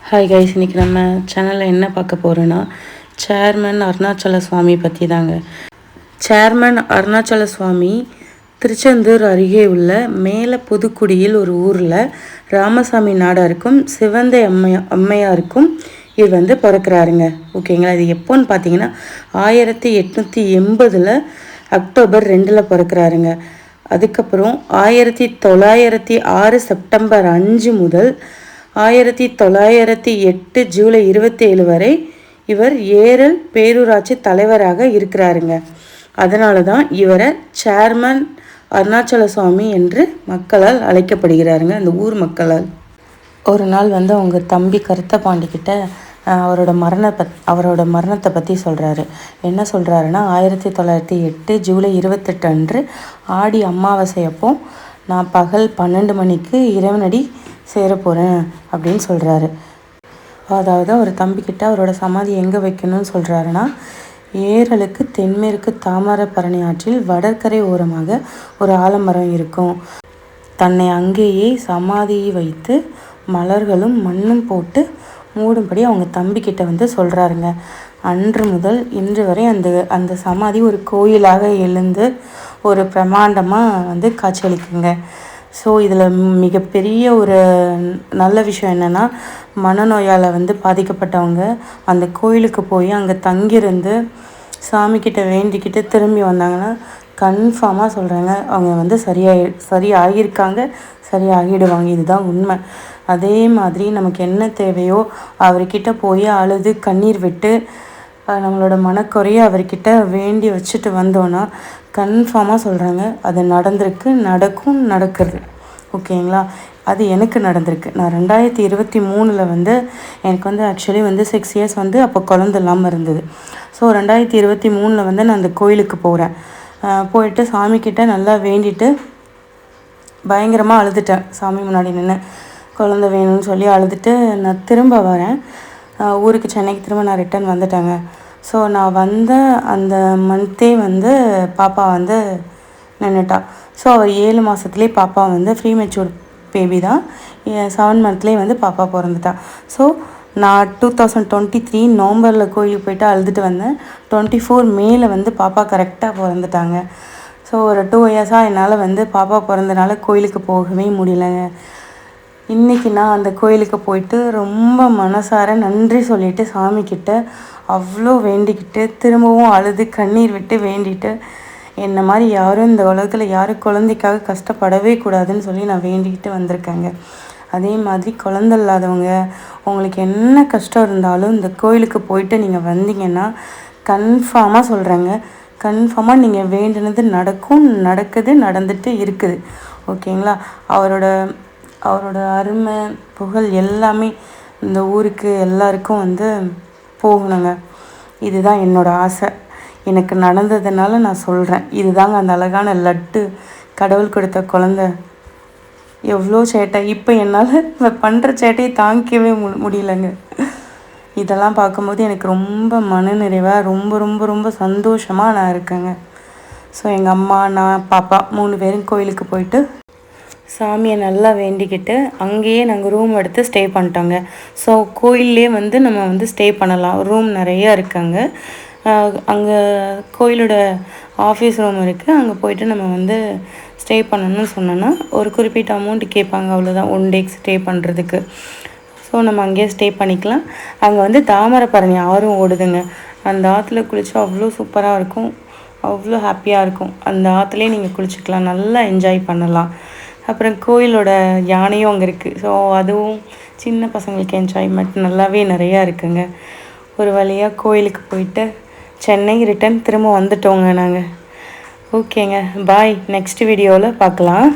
Hi guys, இன்றைக்கி நம்ம சேனலில் என்ன பார்க்க போகிறோன்னா சேர்மன் அருணாச்சல சுவாமி பற்றி தாங்க. சேர்மன் அருணாச்சல சுவாமி திருச்செந்தூர் அருகே உள்ள மேல புதுக்குடியில் ஒரு ஊரில் ராமசாமி நாடாருக்கும் சிவந்தை அம்மையாருக்கும் இவர் பிறக்கிறாருங்க. ஓகேங்களா. இது எப்போன்னு பார்த்தீங்கன்னா 1880 அக்டோபர் 2 பிறக்கிறாருங்க. அதுக்கப்புறம் 1906 செப்டம்பர் 5 முதல் 1908 ஜூலை 27 வரை இவர் ஏரல் பேரூராட்சி தலைவராக இருக்கிறாருங்க. அதனால தான் இவரை சேர்மன் அருணாச்சல சுவாமி என்று மக்களால் அழைக்கப்படுகிறாருங்க, அந்த ஊர் மக்களால். ஒரு நாள் அவங்க தம்பி கருத்த பாண்டிக்கிட்ட அவரோட மரணத்தை பற்றி சொல்கிறாரு. என்ன சொல்கிறாருன்னா, 1908 ஜூலை 28 அன்று ஆடி அமாவாசை அப்போ நான் பகல் 12 மணிக்கு இறைவனடி சேர போகிறேன் அப்படின்னு சொல்கிறாரு. அதாவது அவர் தம்பிக்கிட்ட அவரோட சமாதி எங்கே வைக்கணும்னு சொல்கிறாருன்னா, ஏரலுக்கு தென்மேற்கு தாமிரபரணி ஆற்றில் வடற்கரை ஓரமாக ஒரு ஆலமரம் இருக்கும். தன்னை அங்கேயே சமாதியை வைத்து மலர்களும் மண்ணும் போட்டு மூடும்படி அவங்க தம்பிக்கிட்ட சொல்கிறாருங்க. அன்று முதல் இன்று வரை அந்த சமாதி ஒரு கோயிலாக எழுந்து ஒரு பிரமாண்டமாக காட்சியளிக்குங்க. ஸோ இதில் மிகப்பெரிய ஒரு நல்ல விஷயம் என்னென்னா, மனநோயால் பாதிக்கப்பட்டவங்க அந்த கோயிலுக்கு போய் அங்கே தங்கியிருந்து சாமிக்கிட்ட வேண்டிக்கிட்டு திரும்பி வந்தாங்கன்னா கன்ஃபார்மாக சொல்கிறாங்க, அவங்க சரியாகியிருக்காங்க, சரியாகிடுவாங்க. இதுதான் உண்மை. அதே மாதிரி நமக்கு என்ன தேவையோ அவர்கிட்ட போய் அழுது கண்ணீர் விட்டு நம்மளோட மனக்குறைய அவர்கிட்ட வேண்டி வச்சுட்டு வந்தோன்னா கன்ஃபார்மாக சொல்கிறாங்க அது நடந்திருக்கு, நடக்கிறது. ஓகேங்களா. அது எனக்கு நடந்திருக்கு. நான் 2023 எனக்கு ஆக்சுவலி 6 இயர்ஸ் அப்போ குழந்தை இல்லாமல் இருந்தது. ஸோ 2023 நான் அந்த கோயிலுக்கு போகிறேன். போயிட்டு சாமிக்கிட்ட நல்லா வேண்டிட்டு பயங்கரமாக அழுதுட்டேன். சாமி முன்னாடி நின்று குழந்தை வேணும்னு சொல்லி அழுதுட்டு நான் திரும்ப வரேன். ஊருக்கு சென்னைக்கு திரும்ப நான் ரிட்டர்ன் வந்துட்டேங்க. ஸோ நான் வந்த அந்த மந்த்தே பாப்பா நின்றுட்டா. ஸோ அவர் 7 மாதத்துலேயே பாப்பா ஃப்ரீ மெச்சூர் பேபி தான். 7 மந்த்லேயே பாப்பா பிறந்துட்டா. ஸோ நான் 2023 நவம்பரில் கோயிலுக்கு போய்ட்டு அழுதுட்டு வந்தேன். 24 மேல பாப்பா கரெக்டாக பிறந்துட்டாங்க. ஸோ ஒரு 2 இயர்ஸாக என்னால் பாப்பா பிறந்தனால கோயிலுக்கு போகவே முடியலைங்க. இன்றைக்கி நான் அந்த கோயிலுக்கு போயிட்டு ரொம்ப மனசார நன்றி சொல்லிவிட்டு சாமிக்கிட்ட அவ்வளோ வேண்டிக்கிட்டு திரும்பவும் அழுது கண்ணீர் விட்டு வேண்டிட்டு, என்ன மாதிரி யாரும் இந்த உலகத்தில் யாரும் குழந்தைக்காக கஷ்டப்படவே கூடாதுன்னு சொல்லி நான் வேண்டிக்கிட்டு வந்திருக்கேங்க. அதே மாதிரி குழந்தை இல்லாதவங்க உங்களுக்கு என்ன கஷ்டம் இருந்தாலும் இந்த கோயிலுக்கு போயிட்டு நீங்கள் வந்தீங்கன்னா கன்ஃபார்மாக சொல்கிறேங்க, கன்ஃபார்மாக நீங்கள் வேண்டினது நடக்கும், நடக்குது, நடந்துட்டு இருக்குது. ஓகேங்களா. அவரோட அருமை புகழ் எல்லாமே இந்த ஊருக்கு எல்லாருக்கும் போகணுங்க. இதுதான் என்னோடய ஆசை. எனக்கு நடந்ததுனால நான் சொல்கிறேன். இதுதாங்க அந்த அழகான லட்டு, கடவுள் கொடுத்த குழந்தை. எவ்வளோ சேட்டை, இப்போ என்னால் பண்ணுற சேட்டையை தாங்கிக்கவே முடியலைங்க. இதெல்லாம் பார்க்கும்போது எனக்கு ரொம்ப மனநிறைவாக ரொம்ப ரொம்ப ரொம்ப சந்தோஷமாக நான் இருக்கேங்க. ஸோ எங்கள் அம்மா, நான், பாப்பா 3 பேரும் கோயிலுக்கு போயிட்டு சாமியை நல்லா வேண்டிக்கிட்டு அங்கேயே நாங்கள் ரூம் எடுத்து ஸ்டே பண்ணிட்டோங்க. ஸோ கோயிலே நம்ம ஸ்டே பண்ணலாம். ரூம் நிறையா இருக்காங்க. அங்கே கோயிலோட ஆஃபீஸ் ரூம் இருக்குது. அங்கே போயிட்டு நம்ம ஸ்டே பண்ணணும்னு சொன்னோன்னா ஒரு குறிப்பிட்ட அமௌண்ட் கேட்பாங்க, அவ்வளோதான் 1 டே ஸ்டே பண்ணுறதுக்கு. ஸோ நம்ம அங்கேயே ஸ்டே பண்ணிக்கலாம். அங்கே தாமிரபரணி ஆறும் ஓடுதுங்க. அந்த ஆற்றுல குளித்தா அவ்வளோ சூப்பராக இருக்கும், அவ்வளோ ஹாப்பியாக இருக்கும். அந்த ஆற்றுலேயே நீங்கள் குளிச்சுக்கலாம், நல்லா என்ஜாய் பண்ணலாம். அப்புறம் கோயிலோட யானையும் அங்கே இருக்குது. ஸோ அதுவும் சின்ன பசங்களுக்கு என்ஜாய்மெண்ட் நல்லாவே நிறையா இருக்குங்க. ஒரு வழியாக கோயிலுக்கு போயிட்டு சென்னை ரிட்டன் திரும்ப வந்துட்டோங்க நாங்கள். ஓகேங்க, பாய். நெக்ஸ்ட் வீடியோவில் பார்க்கலாம்.